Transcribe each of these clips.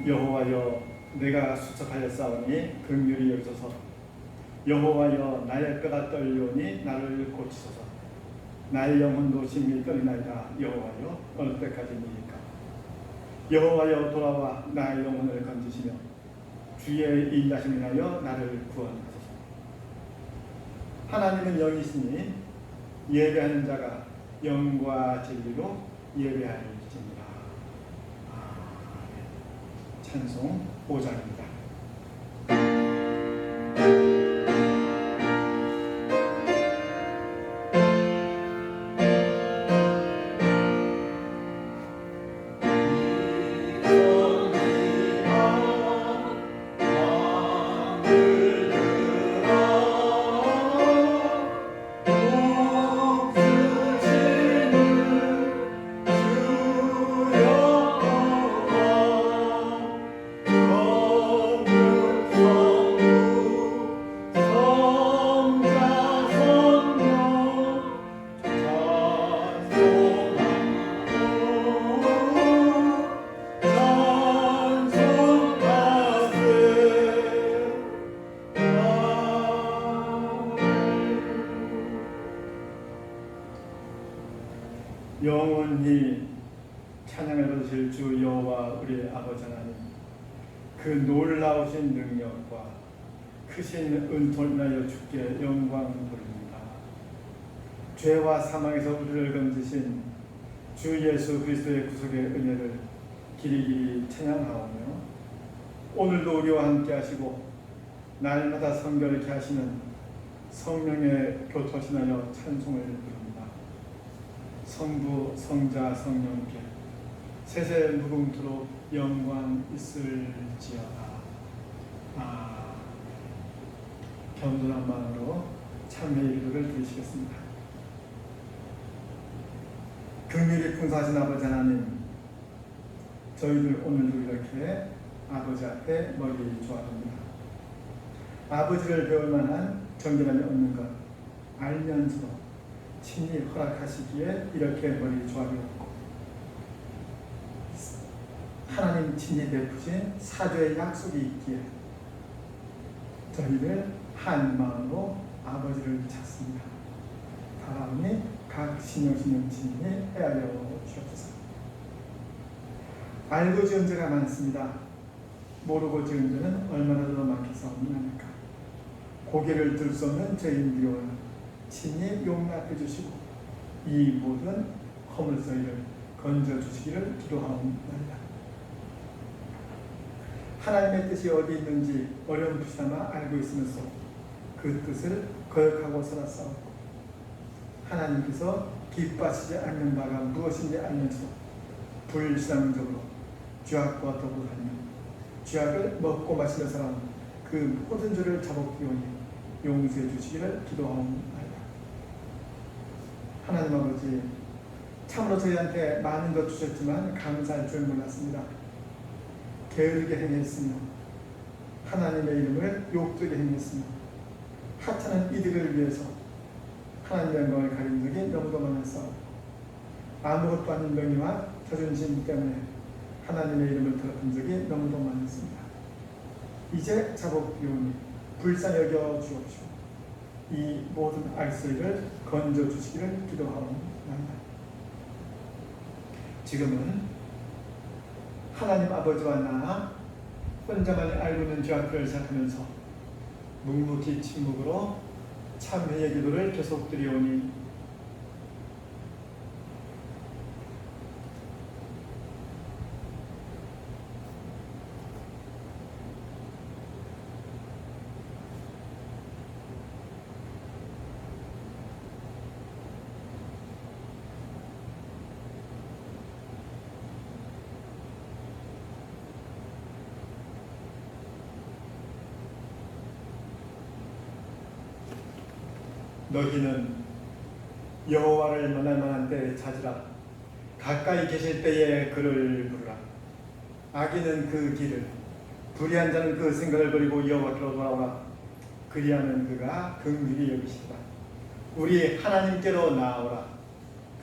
여호와여, 내가 수척하였사오니 긍휼히 여기소서. 여호와여, 나의 뼈가 떨리오니 나를 고치소서. 나의 영혼도 심히 떨리나이다. 여호와여, 어느 때까지니까. 여호와여, 돌아와 나의 영혼을 건지시며 주의 인자심을 인하여 나를 구원하소서. 하나님은 영이시니 예배하는 자가 영과 진리로 예배할지니라. 찬송 5장입니다. 영원히 찬양을 받으실 주 여호와 우리 아버지 하나님, 그 놀라우신 능력과 크신 은총을 인하여 주께 영광 돌립니다. 죄와 사망에서 우리를 건지신 주 예수 그리스도의 구속의 은혜를 길이길이 찬양하오며, 오늘도 우리와 함께 하시고 날마다 성결케 하시는 성령의 교토하시나여 찬송을 부릅니다. 성부, 성자, 성령께 세세 무궁토록 영광 있을지어다. 겸손한 마음으로 참회의 기도를 드리시겠습니다. 긍휼히 풍성하신 아버지 하나님, 저희들 오늘도 이렇게 아버지 앞에 머리 조아립니다. 아버지를 배울 만한 정결함이 없는 것 알면서도 친히 허락하시기에 이렇게 머리 조아리었고, 하나님 친히 베푸신 사죄의 약속이 있기에 저희를 한 마음으로 아버지를 찾습니다. 다음에 각 신령 친히 헤아려 주옵소서. 알고 지은 죄가 많습니다. 모르고 지은 죄는 얼마나 더 많겠사옵니까? 고개를 들 수 없는 죄인들이오나 친히 용납해 주시고 이 모든 허물서리를 건져 주시기를 기도하옵나이다. 하나님의 뜻이 어디 있는지 어렴풋이나마 알고 있으면서 그 뜻을 거역하고 살았사옵고, 하나님께서 기뻐하시지 않는 바가 무엇인지 알면서 불신앙적으로 죄악과 더불어 다니며 죄악을 먹고 마시며 살아온 그 모든 죄를 자복기원히 용서해 주시기를 기도하옵나이다. 하나님 아버지, 참으로 저희한테 많은 것 주셨지만 감사할 줄 몰랐습니다. 게으르게 행했으며 하나님의 이름을 욕되게 행했으며 하찮은 이득을 위해서 하나님의 영광을 가린 적이 너무도 많았사오고, 아무것도 아닌 명예와 자존심 때문에 하나님의 이름을 더럽힌 적이 너무도 많았습니다. 이제 자복비오니 불쌍히 여겨 주옵시오. 이 모든 악소리를 건져 주시기를 기도하옵나이다. 지금은 하나님 아버지와 나 혼자만이 알고 있는 죄악들을 생각하면서 묵묵히 침묵으로 참회의 기도를 계속 드리오니, 너희는 여호와를 만날 만한 때에 찾으라. 가까이 계실 때에 그를 부르라. 악인은 그 길을, 불의한 자는 그 생각을 버리고 여호와께로 돌아오라. 그리하면 그가 긍휼히 여기시리라. 우리 하나님께로 나아오라.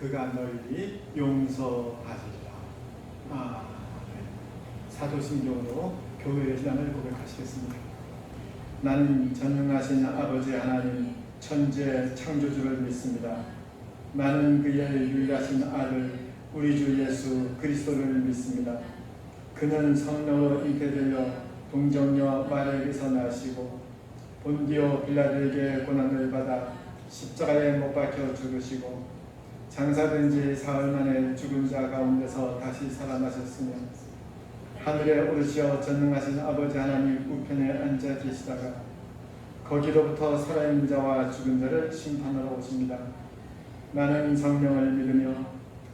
그가 너희를 용서하시리라. 아멘. 사도신경으로 교회의 신앙을 고백하시겠습니다. 나는 전능하신 아버지 하나님 천지의 창조주를 믿습니다. 나는 그의 유일하신 아들 우리 주 예수 그리스도를 믿습니다. 그는 성령으로 잉태되어 동정녀 마리아에게서 나시고 본디오 빌라도에게 고난을 받아 십자가에 못 박혀 죽으시고 장사된 지 사흘 만에 죽은 자 가운데서 다시 살아나셨으며 하늘에 오르시어 전능하신 아버지 하나님 우편에 앉아 계시다가 거기로부터 살아있는 자와 죽은 자를 심판하러 오십니다. 나는 성령을 믿으며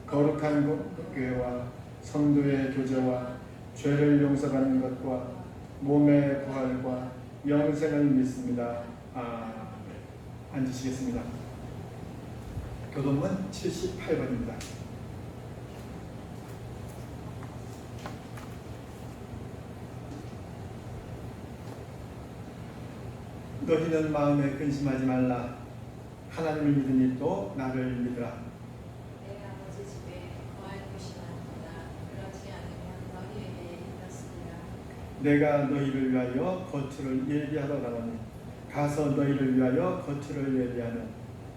거룩한 교회와 성도의 교제와 죄를 용서받는 것과 몸의 부활과 영생을 믿습니다. 앉으시겠습니다. 교도문 78번입니다. 너희는 마음에 근심하지 말라. 하나님을 믿으니 또 나를 믿으라. 내가 아버지 집에 거할 곳이 많구나. 그렇지 않으면 너희에게 이렇습니다. 내가 너희를 위하여 거처를 예비하러 가노니 가서 너희를 위하여 거처를 예비하는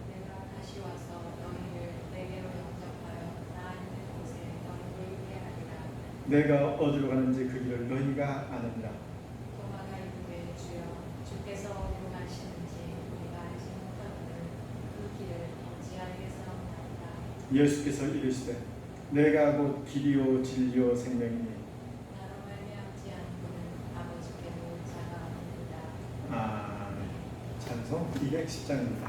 내가 다시 와서 너희를 내게로 영접하여 나 있는 곳에 너희를 있게 하리라. 내가 어디로 가는지 그 길을 너희가 아느니라. 도마가 이르되 주여 주께서 어디로 가시는지 우리가 알지 못하거늘 그 길을 어찌 알겠사옵나이까. 예수께서 이르시되 내가 곧 길이요 진리요 생명이니 나로 말미암지 않고는 아버지께로 자가 없느니라. 아멘. 찬송 210장입니다.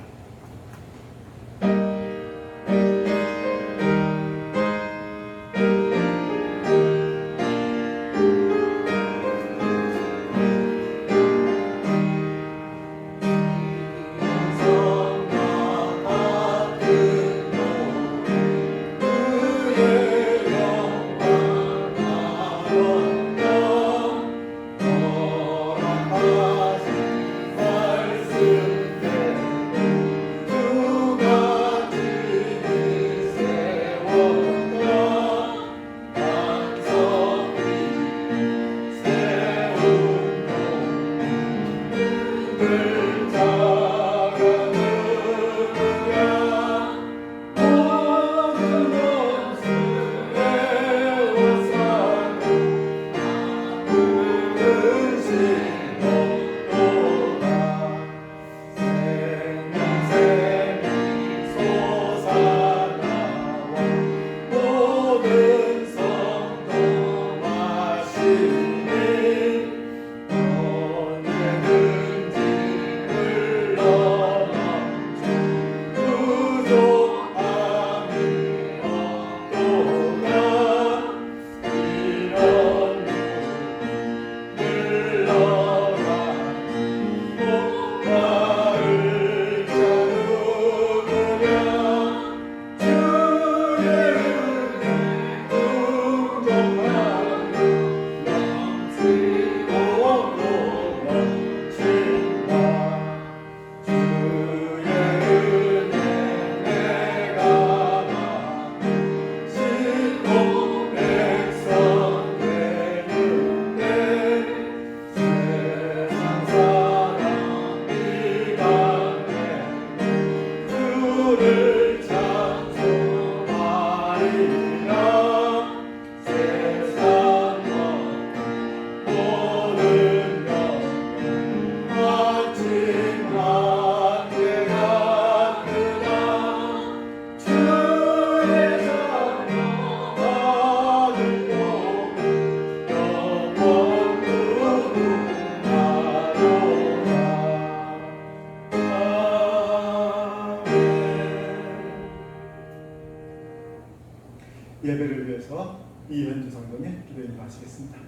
예배를 위해서 이현주 성도님 기도 인도하시겠습니다.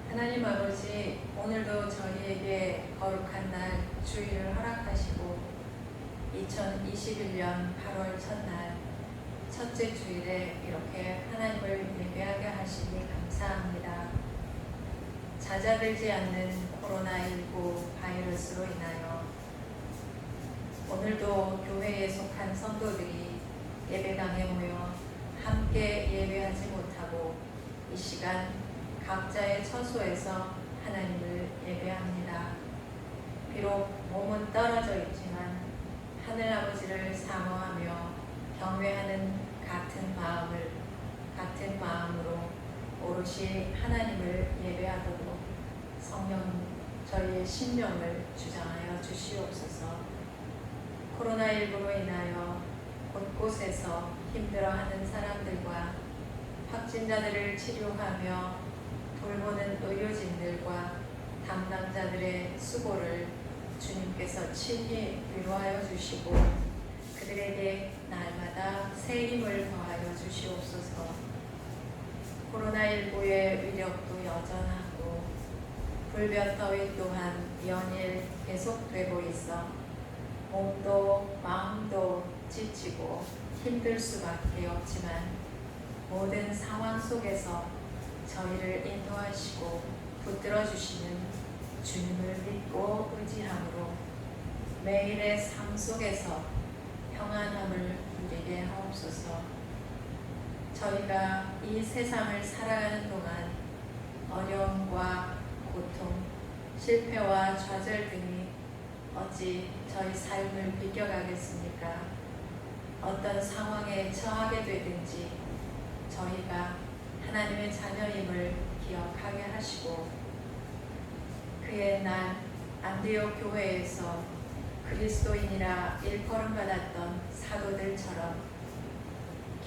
하나님 아버지, 오늘도 저희에게 거룩한 날 주일을 허락하시고 2021년 8월 첫날 첫째 주일에 이렇게 하나님을 예배하게 하시니 감사합니다. 잦아들지 않는 코로나19 바이러스로 인하여 오늘도 교회에 속한 성도들이 예배당에 모여 함께 예배하지 못하고 이 시간 각자의 처소에서 하나님을 예배합니다. 비록 몸은 떨어져 있지만 하늘 아버지를 사모하며 경외하는 같은 마음으로 오롯이 하나님을 예배하도록 성령 저희의 심령을 주장하여 주시옵소서. 코로나19로 인하여 곳곳에서 힘들어하는 사람들과 확진자들을 치료하며 돌보는 의료진들과 담당자들의 수고를 주님께서 친히 위로하여 주시고 그들에게 날마다 새 힘을 더하여 주시옵소서. 코로나19의 위력도 여전하고 불볕더위 또한 연일 계속되고 있어 몸도 마음도 지치고 힘들 수밖에 없지만 모든 상황 속에서 저희를 인도하시고 붙들어 주시는 주님을 믿고 의지함으로 매일의 삶 속에서 평안함을 누리게 하옵소서. 저희가 이 세상을 살아가는 동안 어려움과 고통, 실패와 좌절 등이 어찌 저희 삶을 비껴가겠습니까? 어떤 상황에 처하게 되든지 저희가 하나님의 자녀임을 기억하게 하시고 그의 날 안디옥 교회에서 그리스도인이라 일컬음받았던 사도들처럼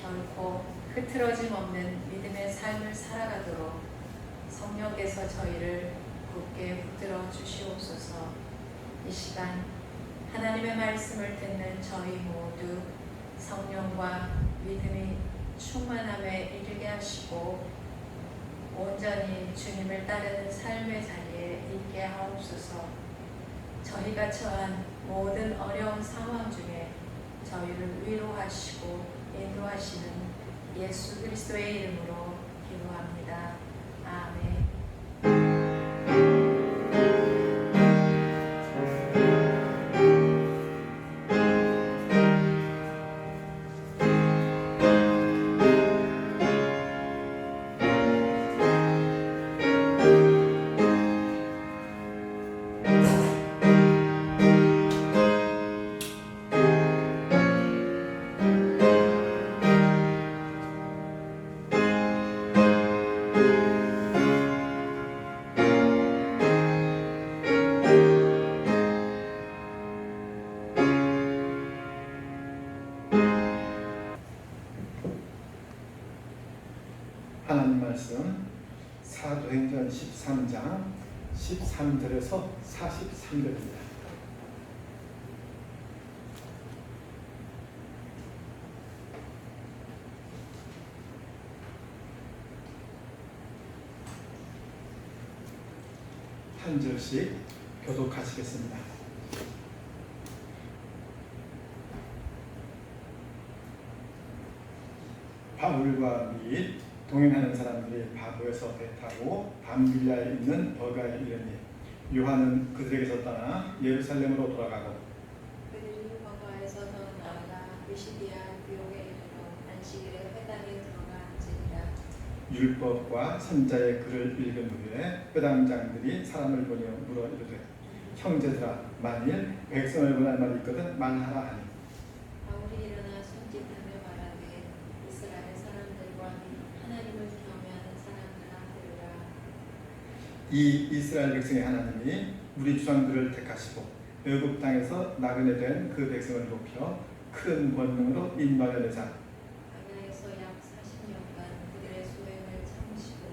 결코 흐트러짐 없는 믿음의 삶을 살아가도록 성령께서 저희를 굳게 붙들어 주시옵소서. 이 시간 하나님의 말씀을 듣는 저희 모두 성령과 믿음이 충만함에 이르게 하시고 온전히 주님을 따르는 삶의 자리에 있게 하옵소서. 저희가 처한 모든 어려운 상황 중에 저희를 위로하시고 인도하시는 예수 그리스도의 이름으로 기도합니다. 아멘. 하나님 말씀 사도행전 13장 13절에서 43절입니다. 한 절씩 교독하시겠습니다. 바울과 및 동행하는 사람들이 바보에서 배 타고 밤빌라에 있는 버가에 이르니 요한은 그들에게서 떠나 예루살렘으로 돌아가고 그들이 버가에서 더 나아가 비시디아 비옥에 이르러 안식일에 회당에 들어가 앉으니라. 율법과 선자의 글을 읽은 후에 회당장들이 사람을 보니 물어 이르되 형제들아 만일 백성을 권할 말이 있거든 말하라 하니 바울이 일어나 손짓하며 말하되 이스라엘 사람들과 하나님을 경외하는 사람들아 들으라. 이 이스라엘 백성의 하나님이 우리 주상들을 택하시고 애굽 땅에서 나그네 된 그 백성을 높여 큰 권능으로 인도하여 내사 광야에서 약 40년간 그들의 소행을 참으시고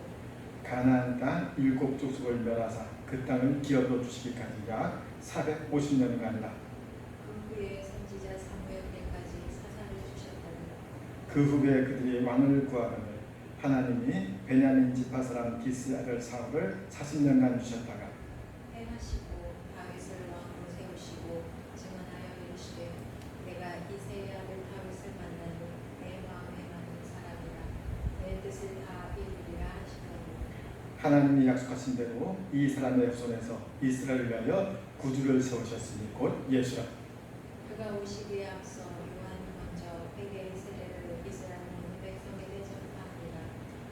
가나안 땅 7족속을 멸하사 그 땅을 기업으로 주시기까지 약 450년간이라. 그 후에 선지자 사무엘에게까지 사사를 주셨더니 그 후에 그들이 왕을 구하거늘 하나님이 베냐민 지파 사람 기스의 아들 사울을 40년간 주셨다가 해하시고 다윗을 왕으로 세우시고 증언하여 이르시되 하나님이 약속하신 대로 이 사람의 후손에서 이스라엘을 위하여 구주를 세우셨으니 곧 예수라. 그가 오시기에 앞서 요한이 먼저 회개의 세례를 이스라엘 온 백성에게 전파하니라.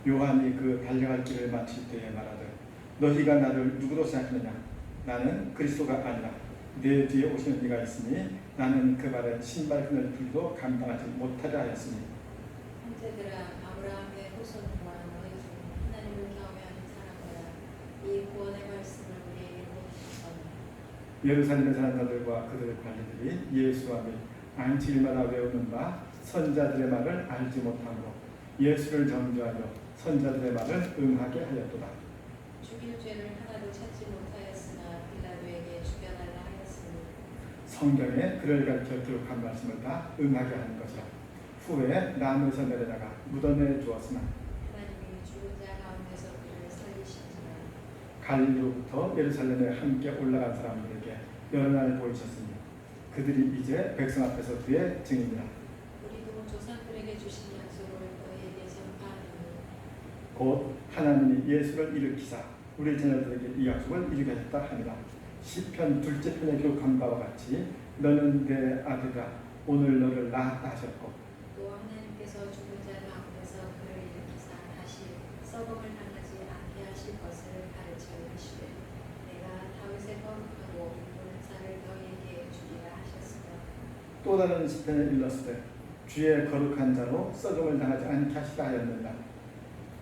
요한이 그 달려갈 길을 마칠 때에 말하되 너희가 나를 누구로 생각하느냐? 나는 그리스도가 아니라 내 뒤에 오시는 이가 있으니 나는 그 발에 신발끈을 풀기도 감당하지 못하려 하였으니. 형제들아, 아브라함의 후손과 너희 중 하나님을 경외하는 사람들아, 이 구원의 말씀을 우리에게 보내셨거니 예루살렘에 사는 자들과 그들의 관리들이 예수와 및 안식일마다 외우는 바 선자들의 말을 알지 못하므로 예수를 정죄하여 선자들의 말을 응하게 하였도다. 죽일 죄를 하나도 찾지 못하였으나 빌라도에게 죽여달라 하였으니 성경에 그를 가르쳐 기록한 말씀을 다 응하게 하는 것이라. 후에 나무에서 내려다가 무덤에 주었으나 하나님이 죽은 자 가운데서 그를 살리신지라. 갈릴리로부터 예루살렘에 함께 올라간 사람들에게 여러 날 보이셨으니 그들이 이제 백성 앞에서 그의 증인이라. 우리도 조상들에게 주신 약속을 너희에게 전파하노니 곧 하나님이 예수를 일으키사 우리 자녀들에게 이 약속을 이루게 하셨다 하니라. 시편 둘째 편에 기록한 바와 같이 너는 내 아들이라 오늘 너를 낳았다 하셨고 또 하나님께서 죽은 자 가운데서 그를 일으키사 다시 썩음을 당하지 않게 하실 것을 가르쳐 이르시되 내가 다윗의 거룩하고 보는 자를 너희에게 주리라 하셨으며 또 다른 시편에 일렀으되 주의 거룩한 자로 썩음을 당하지 않게 하시다 하였느니라.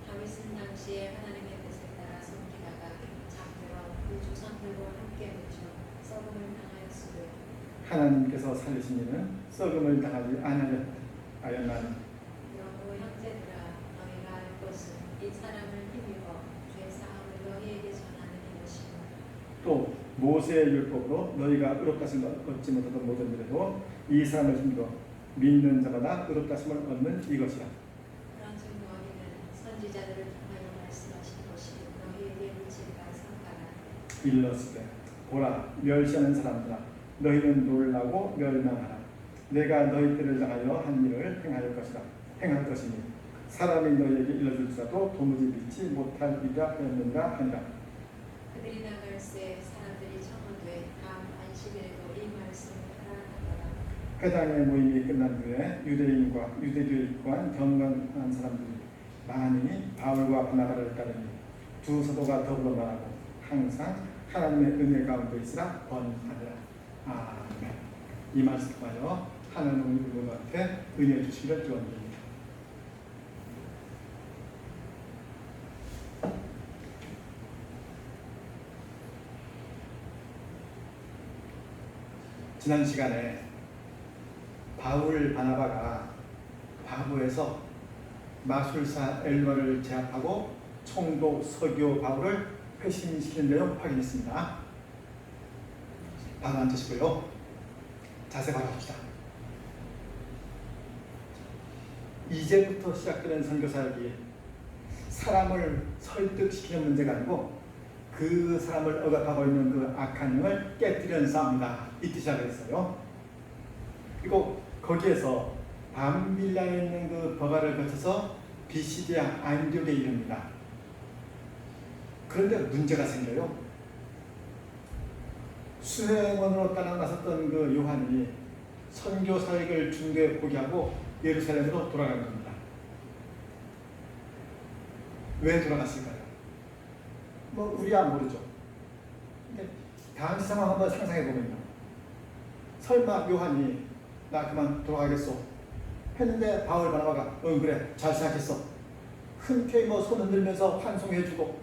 다윗은 당시에 하나님의 뜻에 따라 섬기다가 장래와 그 조상들과 함께 묻혀 썩음을 당하였으되 하나님께서 살리신 이는 썩음을 당하지 아니하였나니. 그러므로 형제들아 너희가 알 것은 이 사람을 힘입어 죄 사함을 너희에게 전하는 이것이며 또 모세의 율법으로 너희가 의롭다심을 얻지 못하던 모든 일에도 이 사람을 힘입어 믿는 자마다 의롭다심을 얻는 이것이라. 그런즉 너희는 선지자들을 통하여 말씀하신 것이 너희에게 미칠까 삼가라. 일렀으되 보라 멸시하는 사람들아 너희는 놀라고 멸망하라. 내가 너희 때를 당하여 한 일을 행할 것이니 사람이 너희에게 일러줄지라도 도무지 믿지 못할 일이라 하였느니라 하니라. 그들이 나갈새 사람들이 청하되 다음 안식일에도 이 말씀을 하라 하더라. 회당의 모임이 끝난 후에 유대인과 유대교에 입고한 경건한 사람들이 많이 바울과 바나바를 따르니 두 사도가 더불어 말하고 항상 하나님의 은혜 가운데 있으라 권하니라. 아멘. 이 말씀 통하여 하나님 우리 모두한테 은혜 주시기를 기원드립니다. 지난 시간에 바울 바나바가 바보에서 마술사 엘마를 제압하고 총독 서기오 바울을 회심시키는 내용 확인했습니다. 바로 앉으시고요. 자세 바로 합시다. 이제부터 시작되는 선교 사역이 사람을 설득시키는 문제가 아니고 그 사람을 억압하고 있는 그 악한 영을 깨뜨리는 싸움이다. 이 뜻이라고 했어요. 그리고 거기에서 밤빌라에 있는 그 버가를 거쳐서 비시디아 안디옥에 이릅니다. 그런데 문제가 생겨요. 수행원으로 따라 나섰던 그 요한이 선교 사역을 중도에 포기하고 예루살렘으로 돌아간 겁니다. 왜 돌아갔을까요? 뭐 우리야 모르죠. 근데 당시 상황 한번 상상해 보면요. 설마 요한이 나 그만 돌아가겠소 했는데 바울 바나바가 그래 잘 생각했어. 흔쾌히 뭐 손 흔들면서 환송해주고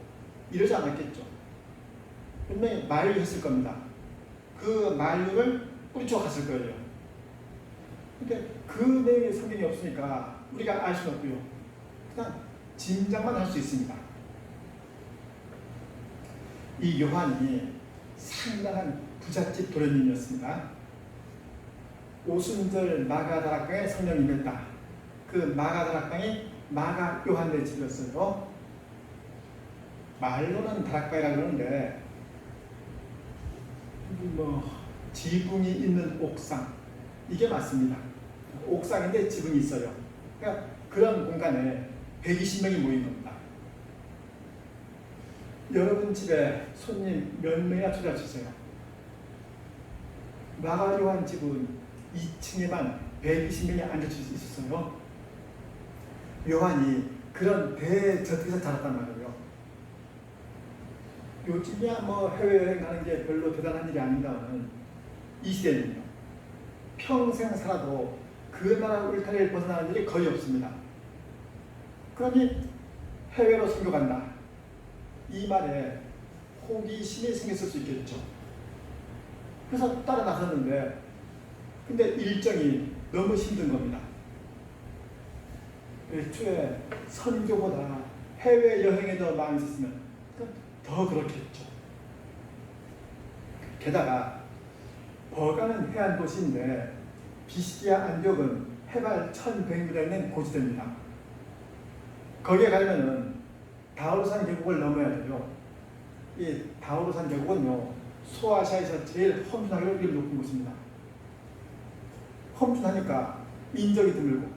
이러지 않았겠죠. 분명히 만류했을 겁니다. 그 만류를 뿌리쳐 갔을 거예요. 근데 그 내용의 성경이 없으니까 우리가 알 수는 없고요. 그냥 짐작만 할 수 있습니다. 이 요한이 상당한 부잣집 도련님이었습니다. 오순절 마가다락방에 성령이 임했다. 그 마가다락방이 마가 요한네 집이었어요. 말로는 다락방이라고 그러는데 뭐 지붕이 있는 옥상 이게 맞습니다. 옥상인데 지붕이 있어요. 그러니까 그런 공간에 120명이 모인 겁니다. 여러분 집에 손님 몇 명이나 초대하셨어요? 마가요한 집은 2층에만 120명이 앉을 수 있었어요. 요한이 그런 대저택에서 자랐단 말이에요. 요즘이야 뭐 해외여행 가는 게 별로 대단한 일이 아닙니다만 이 시대는요, 평생 살아도 그 나라 울타리를 벗어나는 일이 거의 없습니다. 그러니 해외로 선교 간다, 이 말에 호기심이 생겼을 수 있겠죠. 그래서 따라 나섰는데, 근데 일정이 너무 힘든 겁니다. 애초에 선교보다 해외여행에 더 마음이 있었으면 더 그렇겠죠. 게다가 버가는 해안 도시인데 비시디아 안디옥은 해발 1100m에 있는 고지대입니다. 거기에 가려면은 다우르산 계곡을 넘어야 돼요. 이 다우르산 계곡은요, 소아시아에서 제일 험준하기로 이름 높은 곳입니다. 험준하니까 인적이 드물고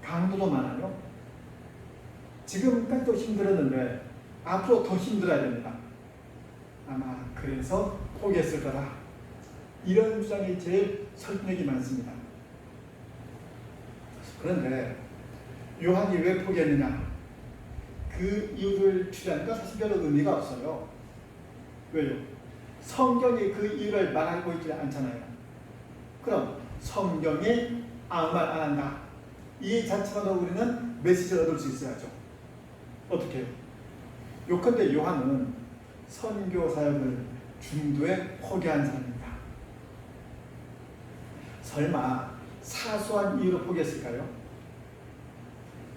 강도도 많아요. 지금까지도 힘들었는데 앞으로 더 힘들어야 됩니다. 아마 그래서 포기했을 거다, 이런 주장이 제일 설득력이 많습니다. 그런데 요한이 왜 포기했느냐, 그 이유를 추리하니까 사실 별로 의미가 없어요. 왜요? 성경이 그 이유를 말하고 있지 않잖아요. 그럼 성경이 아무 말 안 한다, 이 자체만으로 우리는 메시지를 얻을 수 있어야죠. 어떻게 해요? 요컨대 요한은 선교 사역을 중도에 포기한 사람입니다. 설마 사소한 이유로 포기했을까요?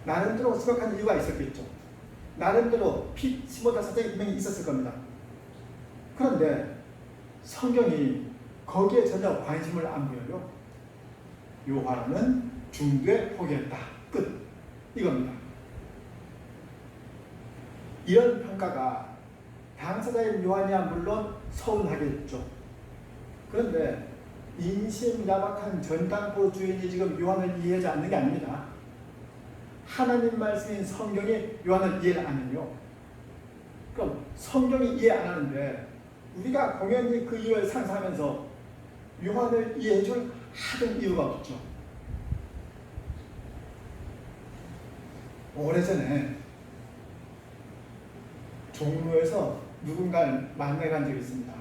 나름대로 생각하는 이유가 있었겠죠. 나름대로 피치 못할 사정이 분명히 있었을 겁니다. 그런데 성경이 거기에 전혀 관심을 안 보여요. 요한은 중도에 포기했다, 끝, 이겁니다. 이런 평가가 당사자인 요한이야 물론 서운하겠죠. 그런데 인심야박한 전당포 주인이 지금 요한을 이해하지 않는 게 아닙니다. 하나님 말씀인 성경이 요한을 이해를 안 해요. 그럼 성경이 이해 안 하는데 우리가 공연히 그 이유를 상상하면서 요한을 이해해줄 하등 이유가 없죠. 오래전에 종로에서 누군가를 만나게 간 적이 있습니다.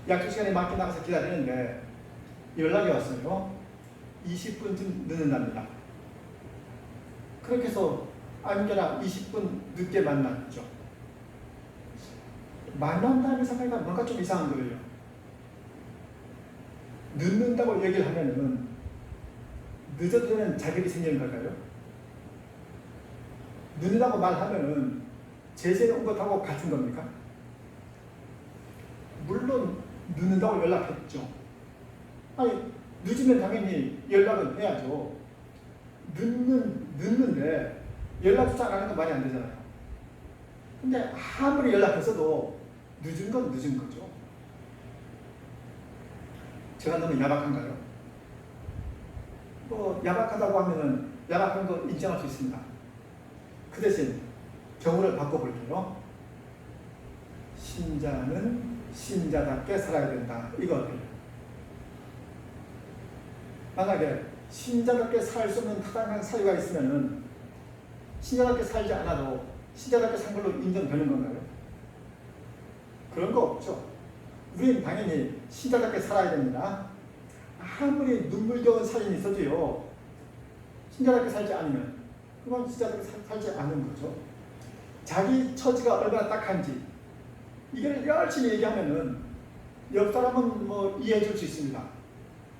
약속 시간에 맞게 나가서 기다리는데 연락이 왔어요. 20분쯤 늦는답니다. 그렇게 해서 아무개나 20분 늦게 만났죠. 만난 다음에 생각해보니까 뭔가 좀 이상한 거예요. 늦는다고 얘기를 하면은 늦어도 되는 자격이 생기는 걸까요? 늦는다고 말하면은 제재에 온 것하고 같은 겁니까? 물론 늦는다고 연락했죠. 아니, 늦으면 당연히 연락은 해야죠. 늦는데 연락조차 안 하는 건 말이 안 되잖아요. 근데 아무리 연락했어도 늦은 건 늦은 거죠. 제가 너무 야박한가요? 뭐 야박하다고 하면은 야박한 거 인정할 수 있습니다. 그 대신 경우를 바꿔볼게요. 신자는 신자답게 살아야 된다, 이거 어때요? 만약에 신자답게 살 수 없는 타당한 사유가 있으면은 신자답게 살지 않아도 신자답게 산 걸로 인정되는 건가요? 그런 거 없죠. 우리는 당연히 신자답게 살아야 됩니다. 아무리 눈물겨운 사연이 있어도요, 신자답게 살지 않으면 그건 신자답게 살지 않은 거죠. 자기 처지가 얼마나 딱한지 이걸 열심히 얘기하면은 옆 사람은 뭐 이해해 줄 수 있습니다.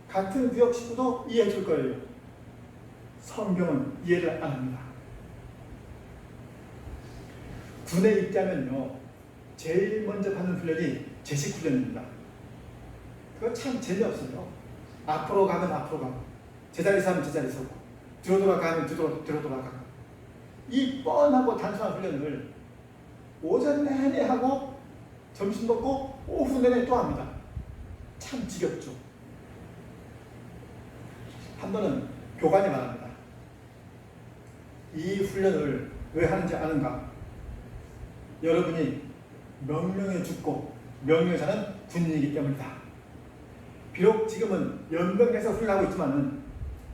같은 구역 식구도 이해해 줄 거예요. 성경은 이해를 안 합니다. 군에 입대하면요, 제일 먼저 받는 훈련이 제식 훈련입니다. 그거 참 재미없어요. 앞으로 가면 앞으로 가고, 제자리 서면 제자리 서고, 뒤로 돌아가면 뒤로 돌아가고, 이 뻔하고 단순한 훈련을 오전 내내 하고 점심 먹고 오후 내내 또 합니다. 참 지겹죠. 한 번은 교관이 말합니다. 이 훈련을 왜 하는지 아는가? 여러분이 명령에 죽고 명령에 사는 군인이기 때문이다. 비록 지금은 연병에서 훈련하고 있지만은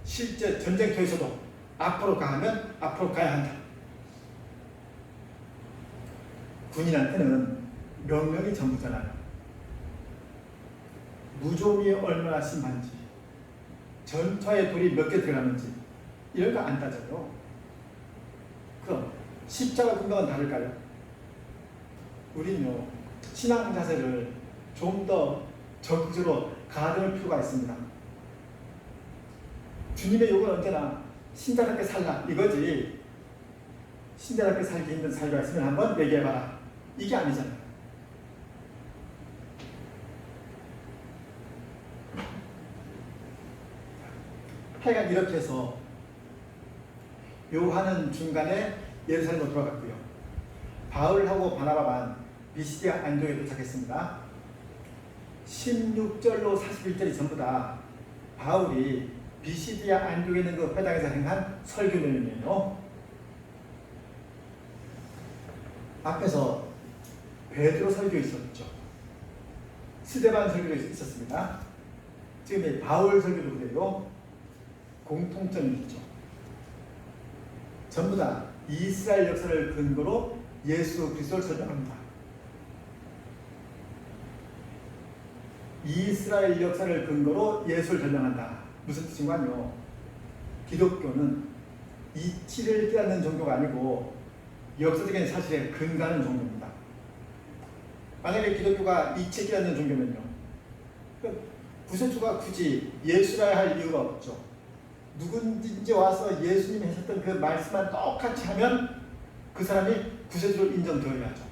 실제 전쟁터에서도 앞으로 가면 앞으로 가야 한다. 군인한테는 명령이 전부잖아요. 무좀이 얼마나 심한지, 전차에 돌이 몇 개 들어가는지 이런 거 안 따져요. 그럼 십자가 군방은 다를까요? 우리는요, 신앙 자세를 좀 더 적극적으로 가져올 필요가 있습니다. 주님의 욕은 언제나 신자답게 살라 이거지, 신자답게 살기 힘든 삶이 있으면 한번 얘기해봐라 이게 아니잖아요. 하여간 이렇게 해서 요한은 중간에 예루살렘으로 돌아갔고요. 바울하고 바나바만 비시디아 안디옥에 도착했습니다. 16절로 41절이 전부 다 바울이 비시디아 안디옥에 있는 그 회당에서 행한 설교 내용이에요. 앞에서 베드로 설교 있었죠. 스데반 설교도 있었습니다. 지금 이 바울 설교도 그래요. 공통점이 있죠. 전부 다 이스라엘 역사를 근거로 예수 그리스도를 설명합니다. 이스라엘 역사를 근거로 예수를 설명한다. 무슨 뜻인가요? 기독교는 이치를 깨닫는 종교가 아니고 역사적인 사실에 근거하는 종교입니다. 만약에 기독교가 이치를 깨닫는 종교면요, 구세주가 굳이 예수라야 할 이유가 없죠. 누군지 와서 예수님이 하셨던 그 말씀만 똑같이 하면 그 사람이 구세주로 인정되어야죠.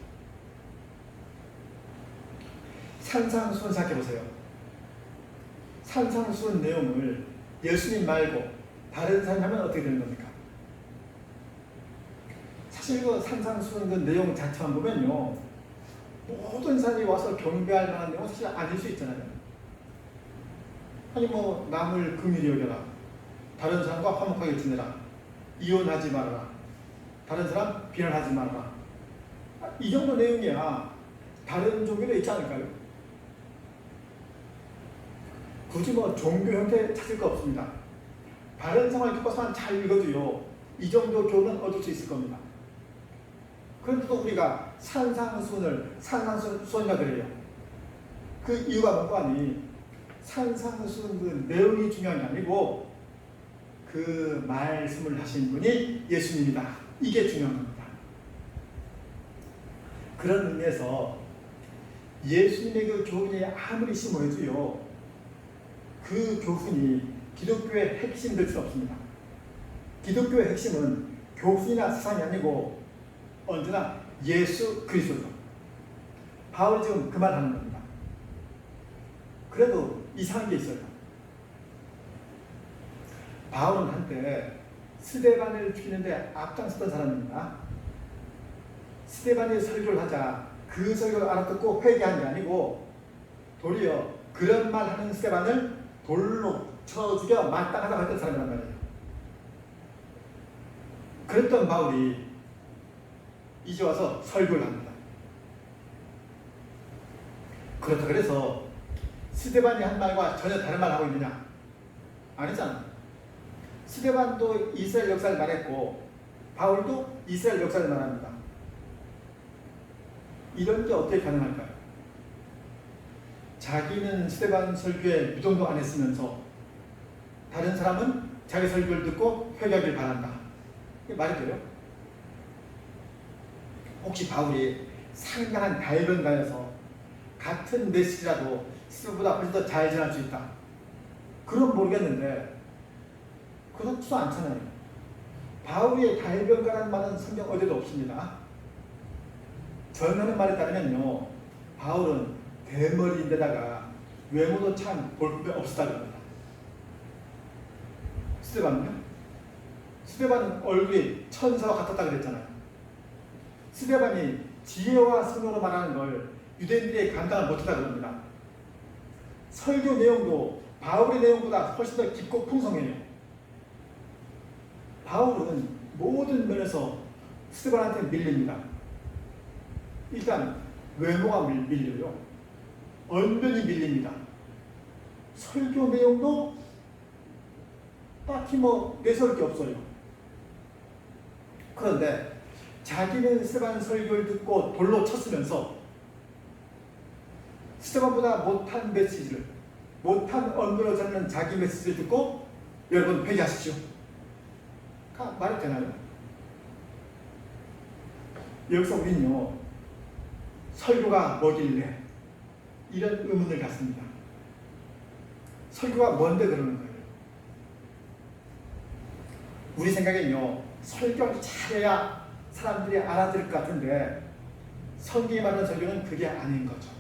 산상수훈 생각해보세요. 산상수훈 내용을 예수님 말고 다른 사람이 하면 어떻게 되는 겁니까? 사실 그 산상수훈 그 내용 자체만 보면요, 모든 사람이 와서 경배할 만한 내용은 사실 아닐 수 있잖아요. 아니 뭐 남을 긍휼히 여겨라, 다른 사람과 화목하게 지내라, 이혼하지 말아라, 다른 사람 비난하지 말아라, 이 정도 내용이야 다른 종교도 있지 않을까요? 굳이 뭐 종교 형태 찾을 거 없습니다. 바른 생활 교과서만 잘 읽어도요, 이 정도 교훈은 얻을 수 있을 겁니다. 그런데도 우리가 산상수훈이라 그래요. 그 이유가 뭔가 하니 산상수훈 그 내용이 중요한 게 아니고 그 말씀을 하신 분이 예수님이다. 이게 중요한 겁니다. 그런 의미에서 예수님의 그 교훈이 아무리 심오해도요, 그 교훈이 기독교의 핵심이 될 수 없습니다. 기독교의 핵심은 교훈이나 사상이 아니고 언제나 예수 그리스도죠. 바울이 지금 그 말 하는 겁니다. 그래도 이상한 게 있어요. 바울은 한때 스데반을 죽이는데 앞장섰던 사람입니다. 스데반이 설교를 하자 그 설교를 알아듣고 회개한 게 아니고 도리어 그런 말 하는 스데반을 돌로 쳐 죽여 마땅하다고 했던 사람이란 말이에요. 그랬던 바울이 이제 와서 설교를 합니다. 그렇다 그래서 스데반이 한 말과 전혀 다른 말 하고 있느냐? 아니잖아. 스데반도 이스라엘 역사를 말했고 바울도 이스라엘 역사를 말합니다. 이런 게 어떻게 가능할까요? 자기는 스데반 설교에 무동도 안 했으면서 다른 사람은 자기 설교를 듣고 회개하길 바란다. 이게 말이 돼요? 혹시 바울이 상당한 달변가여서 같은 메시지라도 스데반보다 훨씬 더 잘 전할 수 있다, 그건 모르겠는데 그렇지도 않잖아요. 바울의 달변가라는 말은 성경 어디도 없습니다. 전하는 말에 따르면요, 바울은 대머리인데다가 외모도 참 볼 것 없었다고 합니다. 스데반은요? 스데반은 얼굴이 천사와 같았다 그랬잖아요. 스데반이 지혜와 선으로 말하는 걸 유대인들이 감당을 못했다고 합니다. 설교 내용도 바울의 내용보다 훨씬 더 깊고 풍성해요. 바울은 모든 면에서 스데반한테 밀립니다. 일단 외모가 밀려요. 언변이 밀립니다. 설교 내용도 딱히 뭐 내세울 게 없어요. 그런데 자기는 스테반 설교를 듣고 돌로 쳤으면서 스테반보다 못한 메시지를, 못한 언어로 전하는 자기 메시지를 듣고 여러분 회개하십시오. 말이 되나요? 여기서 우리는요, 설교가 뭐길래 이런 의문을 갖습니다. 설교가 뭔데 그러는 거예요? 우리 생각엔요, 설교를 잘해야 사람들이 알아들을 것 같은데 성경이 말하는 설교는 그게 아닌 거죠.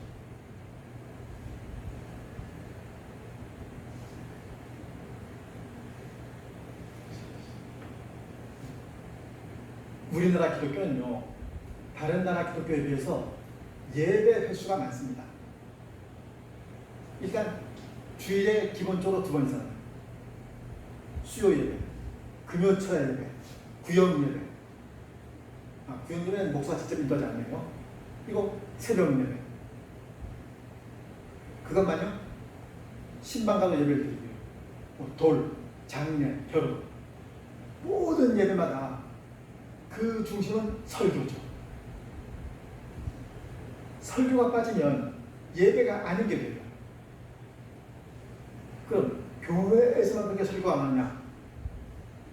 우리나라 기독교는요, 다른 나라 기독교에 비해서 예배 횟수가 많습니다. 일단 주일에 기본적으로 2번 이상, 수요 예배, 금요철 예배, 구역 예배. 구역 예배는 목사가 직접 인도하지 않네요. 그리고 새벽 예배. 그것만요, 신방가도 예배를 드리고요. 돌, 장례, 결혼, 모든 예배마다 그 중심은 설교죠. 설교가 빠지면 예배가 아닌 게 돼요. 그럼 교회에서만 그렇게 설교가 많냐?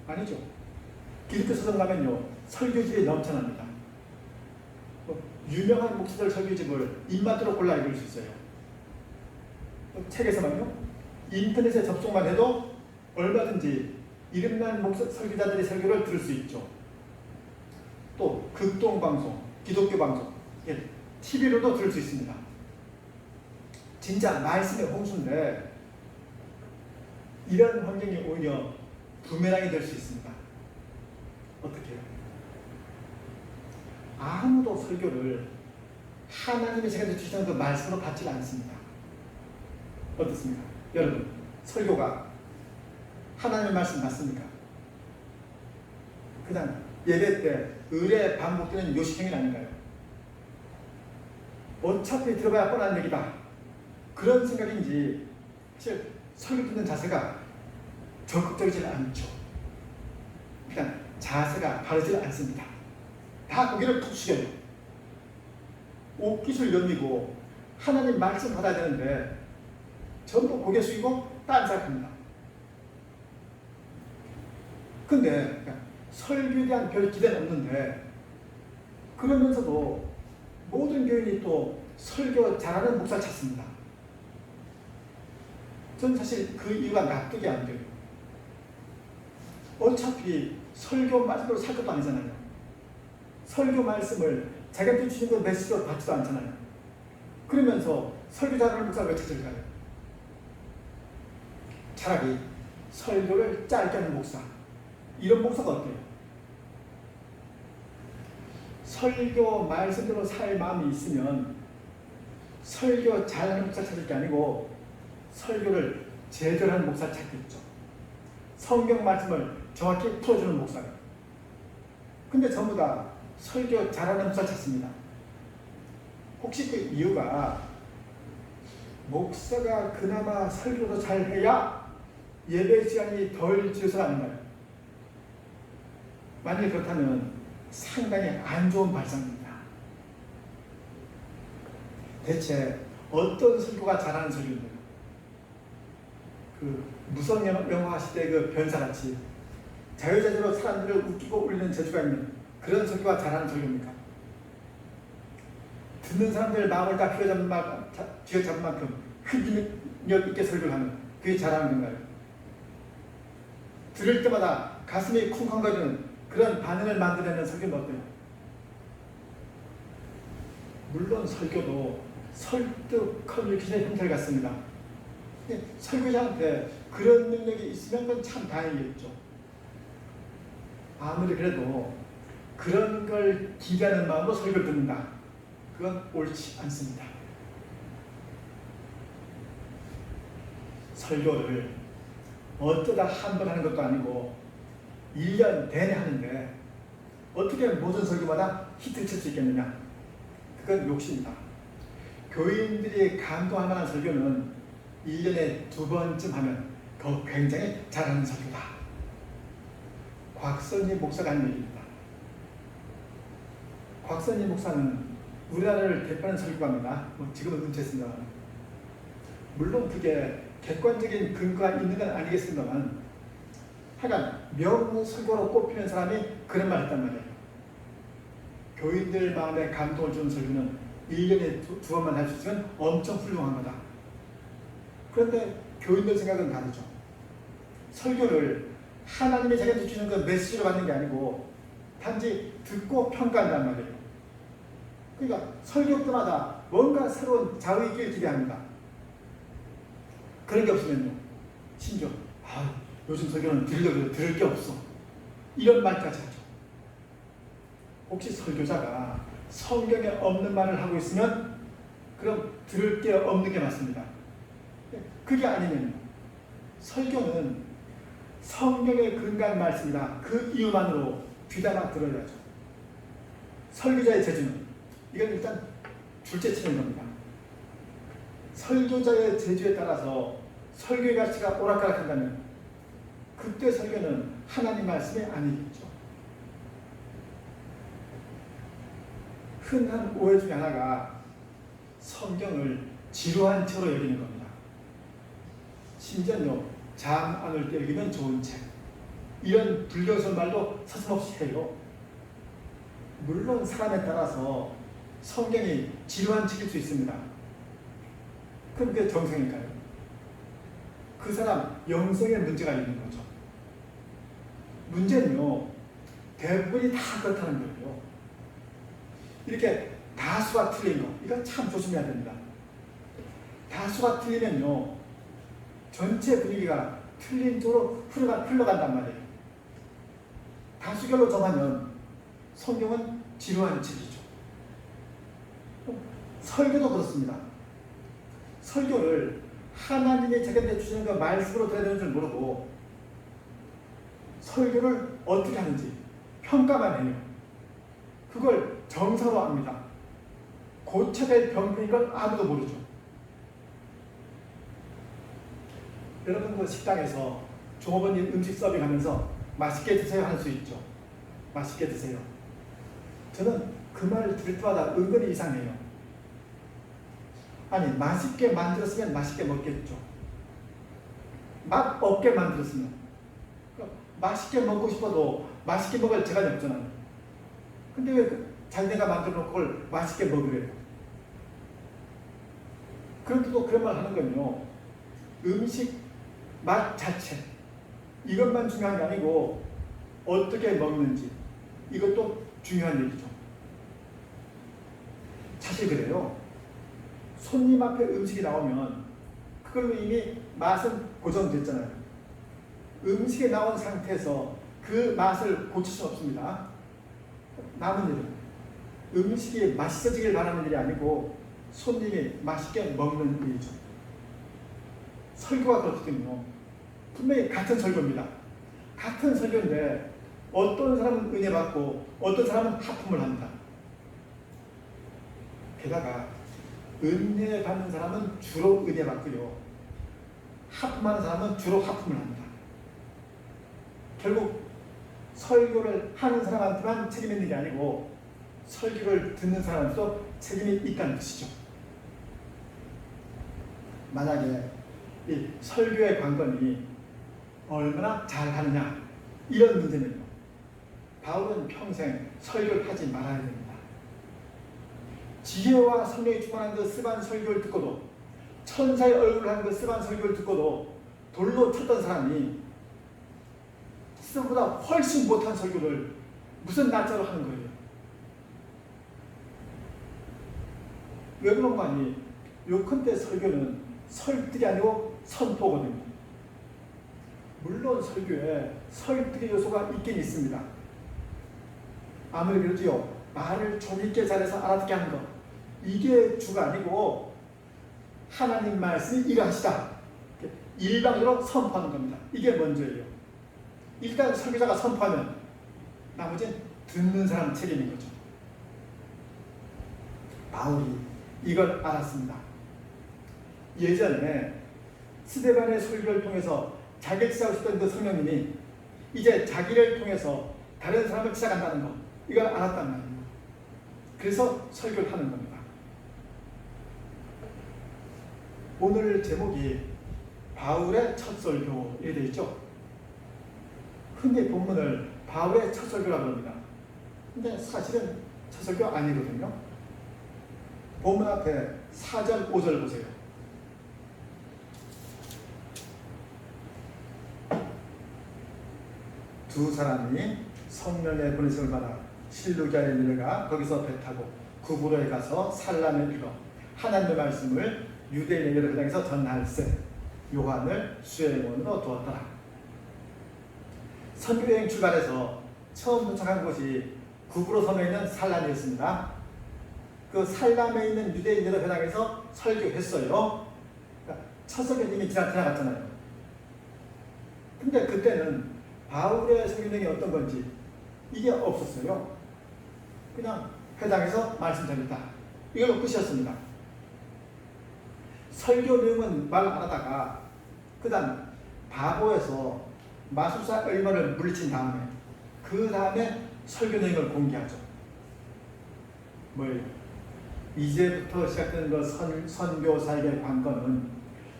아니죠. 기독교 서점 가면요, 설교집이 넘쳐납니다. 유명한 목사들 설교집을 입맛대로 골라 읽을 수 있어요. 책에서만요, 인터넷에 접속만 해도 얼마든지 이름난 목사 설교자들의 설교를 들을 수 있죠. 또 극동방송, 기독교 방송, TV로도 들을 수 있습니다. 진짜 말씀의 홍수인데 이런 환경이 오히려 부메랑이 될 수 있습니다. 어떻게 해요? 아무도 설교를 하나님의 제가 주시는 그 말씀으로 받지 않습니다. 어떻습니까? 여러분, 설교가 하나님의 말씀 맞습니까? 그냥 예배 때 의례 반복되는 요식행위 아닌가요? 어차피 들어봐야 뻔한 얘기다, 그런 생각인지 사실 설교 듣는 자세가 적극적이지 않죠. 그러니까 자세가 바르지 않습니다. 다 고개를 푹 숙여요. 옷깃을 여미고 하나님 말씀 받아야 되는데 전부 고개 숙이고 딴 생각합니다. 근데 설교에 대한 별 기대는 없는데 그러면서도 모든 교인이 또 설교 잘하는 목사를 찾습니다. 저는 사실 그 이유가 납득이 안 돼요. 어차피 설교 말씀으로 살 것도 아니잖아요. 설교 말씀을 자기한테 주신 그 메시지로 받지도 않잖아요. 그러면서 설교 잘하는 목사를 왜 찾을까요? 차라리 설교를 짧게 하는 목사, 이런 목사가 어때요? 설교 말씀대로 살 마음이 있으면 설교 잘하는 목사 찾을 게 아니고 설교를 제대로 하는 목사 찾겠죠. 성경 말씀을 정확히 풀어주는 목사를. 근데 전부 다 설교 잘하는 목사 찾습니다. 혹시 그 이유가 목사가 그나마 설교도 잘해야 예배 시간이 덜 지어서 아닌가요? 만약 그렇다면 상당히 안 좋은 발상입니다. 대체 어떤 설교가 잘하는 설교인가요? 그 무성 영화 시대 그 변사같이 자유자재로 사람들을 웃기고 울리는 재주가 있는 그런 설교가 잘하는 설교입니까? 듣는 사람들 마음을 다 휘어잡는 만큼 흡입력 있게 설교를 하는, 그게 잘하는 건가요? 들을 때마다 가슴이 쿵쾅거리는 그런 반응을 만들어내는 설교는 어때요? 물론 설교도 설득 커뮤니케이션의 형태를 갖습니다. 설교자한테 그런 능력이 있으면 그건 참 다행이겠죠. 아무리 그래도 그런 걸 기대하는 마음으로 설교를 듣는다, 그건 옳지 않습니다. 설교를 어쩌다 한 번 하는 것도 아니고 1년 내내 하는데 어떻게 모든 설교마다 히트를 칠 수 있겠느냐? 그건 욕심이다. 교인들이 감동할 만한 설교는 1년에 2번쯤 하면 더 굉장히 잘하는 설교다. 곽선희 목사가 한 얘기입니다. 곽선희 목사는 우리나라를 대표하는 설교가입니다. 지금은 은퇴했습니다. 물론 그게 객관적인 근거가 있는 건 아니겠습니다만 하여간 명설교로 꼽히는 사람이 그런 말을 했단 말이에요. 교인들 마음에 감동을 주는 설교는 1년에 두 번만 할 수 있으면 엄청 훌륭한 거다. 그런데 교인들 생각은 다르죠. 설교를 하나님이 자기한테 주는 그 메시지로 받는 게 아니고 단지 듣고 평가한단 말이에요. 그러니까 설교 때마다 뭔가 새로운 자의기를 기대합니다. 그런 게 없으면요. 심지어 요즘 설교는 들을 게 없어. 이런 말까지 하죠. 혹시 설교자가 성경에 없는 말을 하고 있으면 그럼 들을 게 없는 게 맞습니다. 그게 아니면 설교는 성경에 근거한 말씀이다. 그 이유만으로 귀담아 들어야죠. 설교자의 재주는 이건 일단 둘째 치는 겁니다. 설교자의 재주에 따라서 설교의 가치가 오락가락한다면 그때 설교는 하나님 말씀이 아니겠죠. 흔한 오해 중에 하나가 성경을 지루한 책으로 여기는 겁니다. 심지어요, 잠 안 올 때 읽으면 좋은 책. 이런 불경선 말도 서슴없이 해요. 물론 사람에 따라서 성경이 지루한 책일 수 있습니다. 그럼 그게 정상일까요? 그 사람 영성에 문제가 있는 거죠. 문제는요, 대부분이 다 그렇다는 거예요. 이렇게 다수가 틀린 거, 이거 참 조심해야 됩니다. 다수가 틀리면요, 전체 분위기가 틀린 쪽으로 흘러간단 말이에요. 다수결로 정하면 성경은 지루한 책이죠. 설교도 그렇습니다. 설교를 하나님이 자기한테 주시는 그 말씀으로 들어야 되는 줄 모르고 설교를 어떻게 하는지 평가만 해요. 그걸 정사로 합니다. 고쳐될 병폐인 걸 아무도 모르죠. 여러분 그 식당에서 종업원님 음식 서빙하면서 맛있게 드세요 할 수 있죠. 맛있게 드세요. 저는 그 말을 들을 때마다 은근히 이상해요. 아니 맛있게 만들었으면 맛있게 먹겠죠. 맛 없게 만들었으면 맛있게 먹고 싶어도 맛있게 먹을 재간이 없잖아요. 근데 왜 자기네가 만들어 놓은 걸 맛있게 먹으래요? 그런데도 그런 말 하는 건요, 음식 맛 자체 이것만 중요한 게 아니고 어떻게 먹는지 이것도 중요한 얘기죠. 사실 그래요. 손님 앞에 음식이 나오면 그걸로 이미 맛은 고정됐잖아요. 음식이 나온 상태에서 그 맛을 고칠 수 없습니다. 남은 일은 음식이 맛있어지길 바라는 일이 아니고 손님이 맛있게 먹는 일이죠. 설교가 그렇거든요. 분명히 같은 설교입니다. 같은 설교인데 어떤 사람은 은혜 받고 어떤 사람은 하품을 합니다. 게다가 은혜 받는 사람은 주로 은혜 받고요, 하품하는 사람은 주로 하품을 합니다. 결국 설교를 하는 사람한테만 책임이 있는 게 아니고 설교를 듣는 사람한테도 책임이 있다는 뜻이죠. 만약에 이 설교의 관건이 얼마나 잘하느냐 이런 문제는요, 바울은 평생 설교를 하지 말아야 됩니다. 지혜와 성령이 충만한 그 스반 설교를 듣고도, 천사의 얼굴을 한 그 스반 설교를 듣고도 돌로 쳤던 사람이 스반보다 훨씬 못한 설교를 무슨 날짜로 하는 거예요? 왜 그런 거 아니? 요컨대 설교는 설득이 아니고 선포거든요. 물론 설교에 설득의 요소가 있긴 있습니다. 아무리 그러지요, 말을 좀 있게 잘해서 알아듣게 하는 것, 이게 주가 아니고 하나님 말씀이 이러하시다, 일방적으로 선포하는 겁니다. 이게 먼저예요. 일단 설교자가 선포하면 나머지는 듣는 사람 책임인 거죠. 바울이 이걸 알았습니다. 예전에 스데반의 설교를 통해서 자기를 치자오셨던 그 성령님이 이제 자기를 통해서 다른 사람을 치자간다는 것, 이걸 알았단 말이에요. 그래서 설교를 하는 겁니다. 오늘 제목이 바울의 첫 설교 이렇게 되어 있죠. 흔히 본문을 바울의 첫 설교라고 합니다. 근데 사실은 첫 설교 아니거든요. 본문 앞에 4절, 5절 보세요. 두 사람이 성령의 보내심을 받아 실루기아에 내려가 거기서 배 타고 구브로에 가서 살람에 이르러 하나님의 말씀을 유대인의 여러 회당에서 전할세 요한을 수행원으로 두었더라. 선교여행 출발해서 처음 도착한 곳이 구브로 섬에 있는 살람이었습니다. 그 살람에 있는 유대인 여러 회당에서 설교했어요. 그러니까 첫 설교님이 지나갔잖아요. 근데 그때는 바울의 설교능이 어떤 건지 이게 없었어요. 그냥 회당에서 말씀 전했다. 이걸로 끝이었습니다. 설교 내용은 말 안 하다가 그 다음 바보에서 마술사 얼마를 물리친 다음에 그 다음에 설교 내용을 공개하죠. 뭐예요? 이제부터 시작되는 그 선교사에게 관건은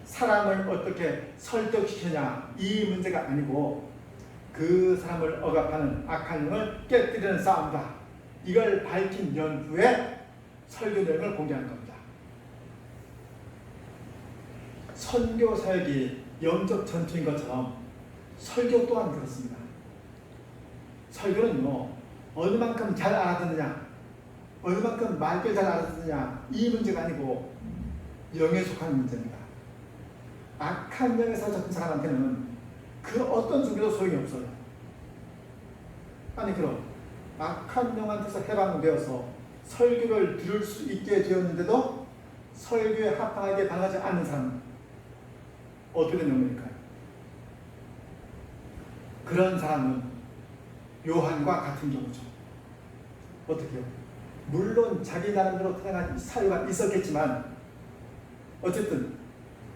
사람을 어떻게 설득시키냐 이 문제가 아니고 그 사람을 억압하는 악한 영을 깨뜨리는 싸움이다. 이걸 밝힌 연후에 설교 내용을 공개하는 겁니다. 선교 사역이 영적 전투인 것처럼 설교 또한 그렇습니다. 설교는요, 어느 만큼 잘 알아듣느냐, 어느 만큼 말귀를 잘 알아듣느냐 이 문제가 아니고 영에 속한 문제입니다. 악한 영에 사로잡힌 사람한테는 그 어떤 종교도 소용이 없어요. 아니 그럼 악한 영한테서 해방되어서 설교를 들을 수 있게 되었는데도 설교에 합당하게 반응하지 않는 사람은 어떻게 된 영혼일까요? 그런 사람은 요한과 같은 경우죠. 어떻게요? 물론 자기 나름대로 태어난 사유가 있었겠지만 어쨌든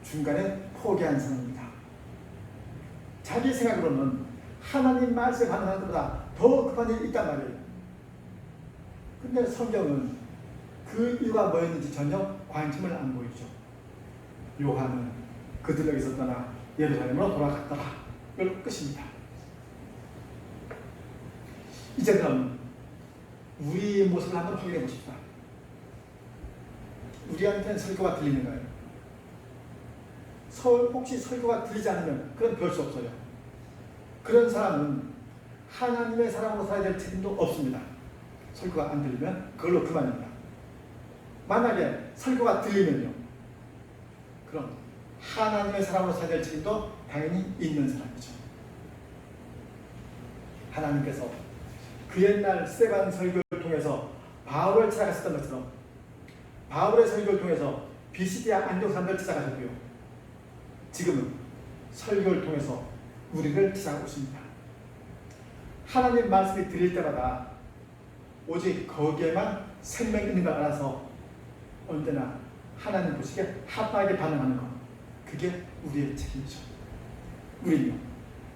중간에 포기한 사람입니다. 자기 생각으로는 하나님 말씀에 반응하는 것보다 더 급한 일이 있단 말이에요. 근데 성경은 그 이유가 뭐였는지 전혀 관심을 안 보이죠. 요한은 그들에게서 떠나 예루살렘으로 돌아갔더라. 이걸로 끝입니다. 이제 그럼 우리 모습을 한번 확인해 보십시다. 우리한테는 설교가 들리는가요? 혹시 설교가 들리지 않으면 그건 별 수 없어요. 그런 사람은 하나님의 사람으로 살아야 될 책임도 없습니다. 설교가 안 들리면 그걸로 그만입니다. 만약에 설교가 들리면요, 그럼 하나님의 사람으로 살아야 될 책임도 당연히 있는 사람이죠. 하나님께서 그 옛날 스데반 설교를 통해서 바울을 찾아갔었던 것처럼 바울의 설교를 통해서 비시디아 안디옥 사람들을 찾아가셨고요. 지금은 설교를 통해서 우리를 찾아가고 있습니다. 하나님 말씀이 들릴 때마다 오직 거기에만 생명이 있는 걸 알아서 언제나 하나님 보시기에 합당하게 반응하는 것, 그게 우리의 책임이죠. 우리는요,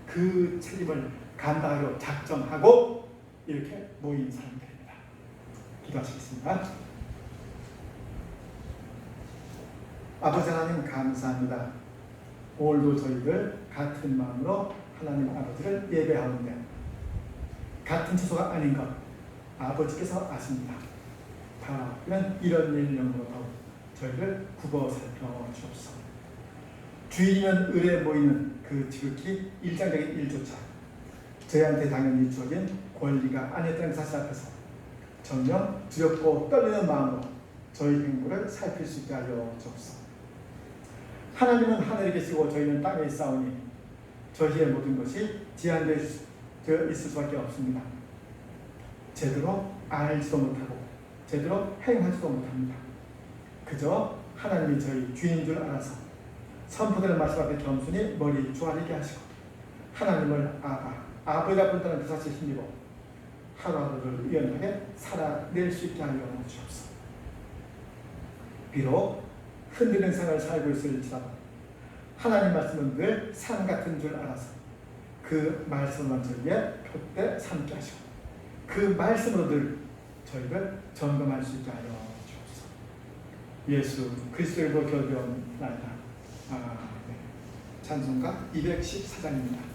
그 책임을 감당하려 작정하고 이렇게 모인 사람들입니다. 기도하시겠습니다. 아버지 하나님 감사합니다. 오늘도 저희들 같은 마음으로 하나님 아버지를 예배하는데 같은 처소가 아닌 것 아버지께서 아십니다. 다음은 이런 일 영으로도 저희를 굽어 살펴주옵소서. 주일이면 을에 모이는 그 지극히 일장적인 일조차 저희한테 당연히 주어진 권리가 아니었다는 사실 앞에서 정녕 두렵고 떨리는 마음으로 저희 행보를 살필 수 있게 하여 주옵소서. 하나님은 하늘에 계시고 저희는 땅에 있사오니 저희의 모든 것이 제한되어 있을 수밖에 없습니다. 제대로 알지도 못하고 제대로 행하지도 못합니다. 그저 하나님이 저희 주인인 줄 알아서 선포되는 말씀 앞에 겸손히 머리 조아리게 하시고 하나님을 아버지가 본다는 그 사실에 힘입어 하루하루를 유연하게 살아낼 수 있게 하여 주옵소서. 비록 흔들린 삶을 살고 있을지라도 하나님 말씀은 늘 산 같은 줄 알아서 그 말씀만 저희에게 푯대 삼게 하시고 그 말씀으로 늘 저희를 점검할 수 있게 하여 주옵소서. 예수 그리스도의 이름으로 기도드리옵나이다. 네. 찬송가 214장입니다.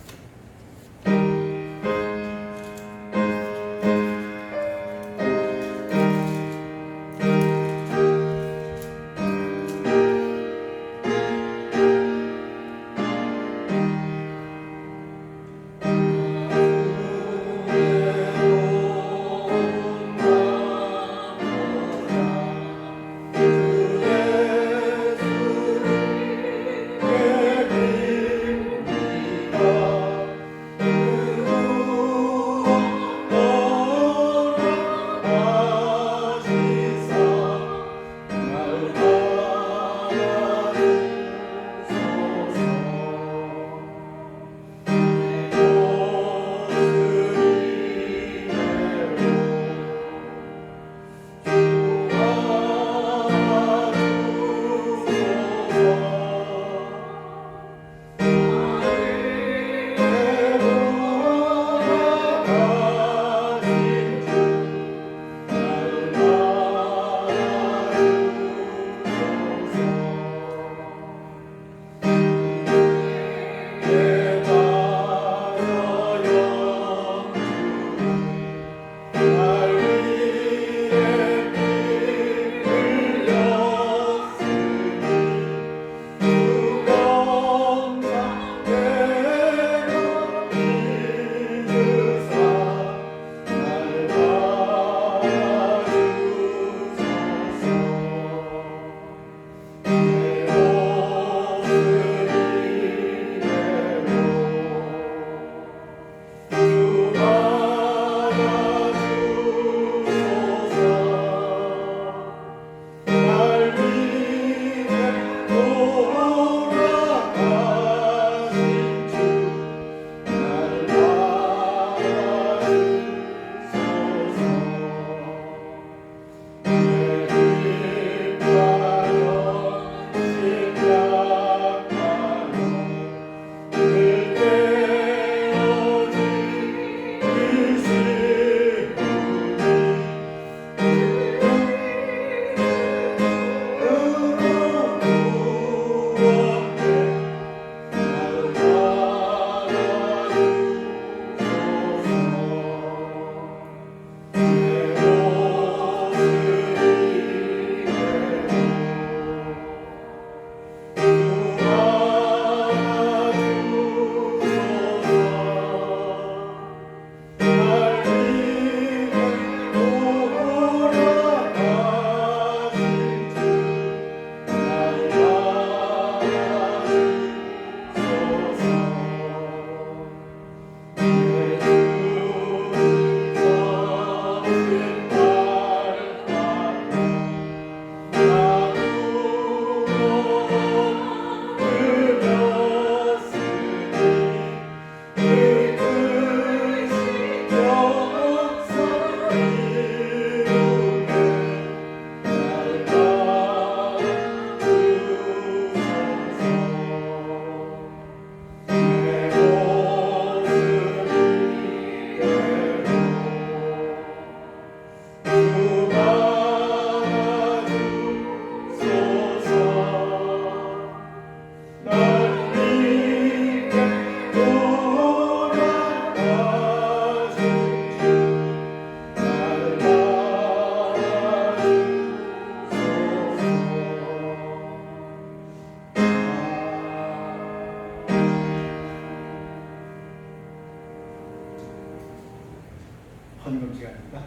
헌금 시간입니다.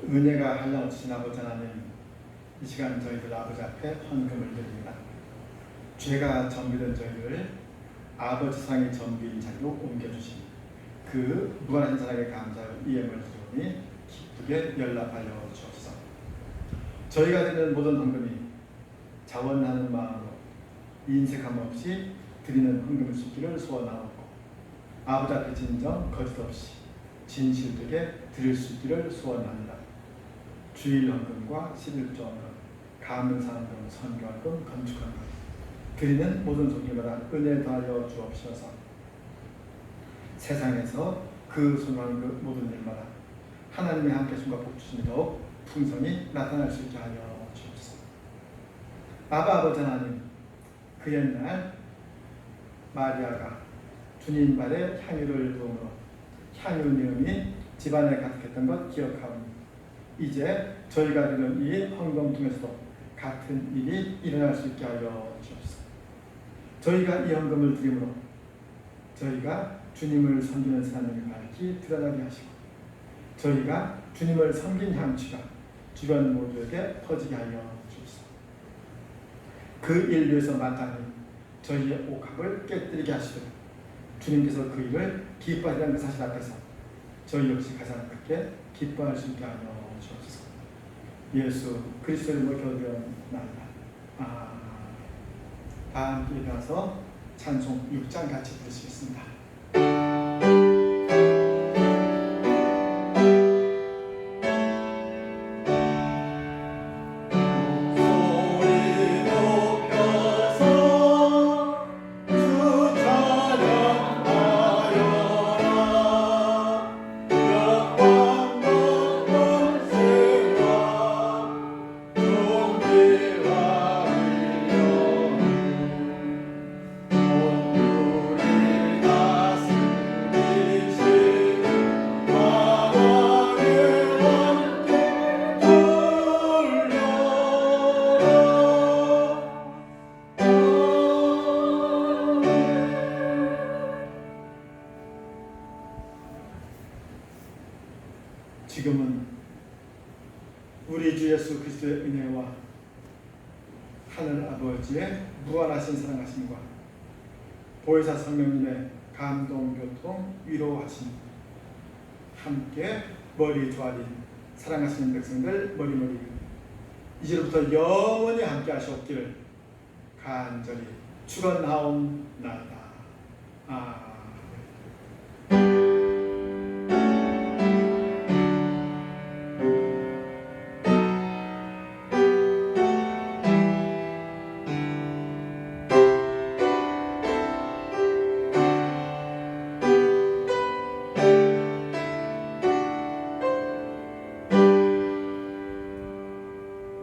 은혜가 한량없으신 아버지 하나님, 이 시간 저희들 아버지 앞에 헌금을 드립니다. 죄가 전비된 저희를 아버지 상의 전비인 자리로 옮겨주신 그 무한한 사랑에 감사하여 이엠을 드리오니 기쁘게 연락하여 주옵소서. 저희가 드리는 모든 헌금이 자원하는 마음으로 인색함 없이 드리는 헌금일 수 있기를 소원하옵고, 아버지 앞에 진정 거짓 없이 진실되게 드릴 수 있기를 소원합니다. 주일 헌금과 11조 헌금, 감사헌금, 선교헌금, 건축헌금 드리는 모든 손길마다 은혜 더하여 주옵소서. 세상에서 그 소망하는 그 모든 일마다 하나님의 함께하심과 복주심이 더욱 풍성히 나타날 수 있게 하여 주옵소서. 아버지 하나님, 그 옛날 마리아가 주님 발에 향유를 부음으로 향유 내음이 집안에 가득했던 것 기억하오니, 이제 저희가 드리는 이 헌금 통해서도 같은 일이 일어날 수 있게 하여 주옵소서. 저희가 이 헌금을 드림으로 저희가 주님을 섬기는 사람을 밝히 드러나게 하시고, 저희가 주님을 섬긴 향취가 주변 모두에게 퍼지게 하여 주옵소서. 그 일 위해서 마땅히 저희의 옥합을 깨뜨리게 하시도록 주님께서 그 일을 기뻐하시는 그 사실 앞에서 저희 역시 가장 크게 기뻐할 수 있게 하여 주옵소서. 예수 그리스도의 이름으로 기도드리옵나이다. 다 함께 일어나서 찬송 6장 같이 부르시겠습니다. 지금은 우리 주 예수 그리스도의 은혜와 하늘 아버지의 무한하신 사랑하심과 보혜사 성령님의 감동, 교통, 위로하심 함께 머리 조아린 사랑하시는 백성들 머리머리 이제부터 영원히 함께 하시옵기를 간절히 축원하옵나이다. 아멘.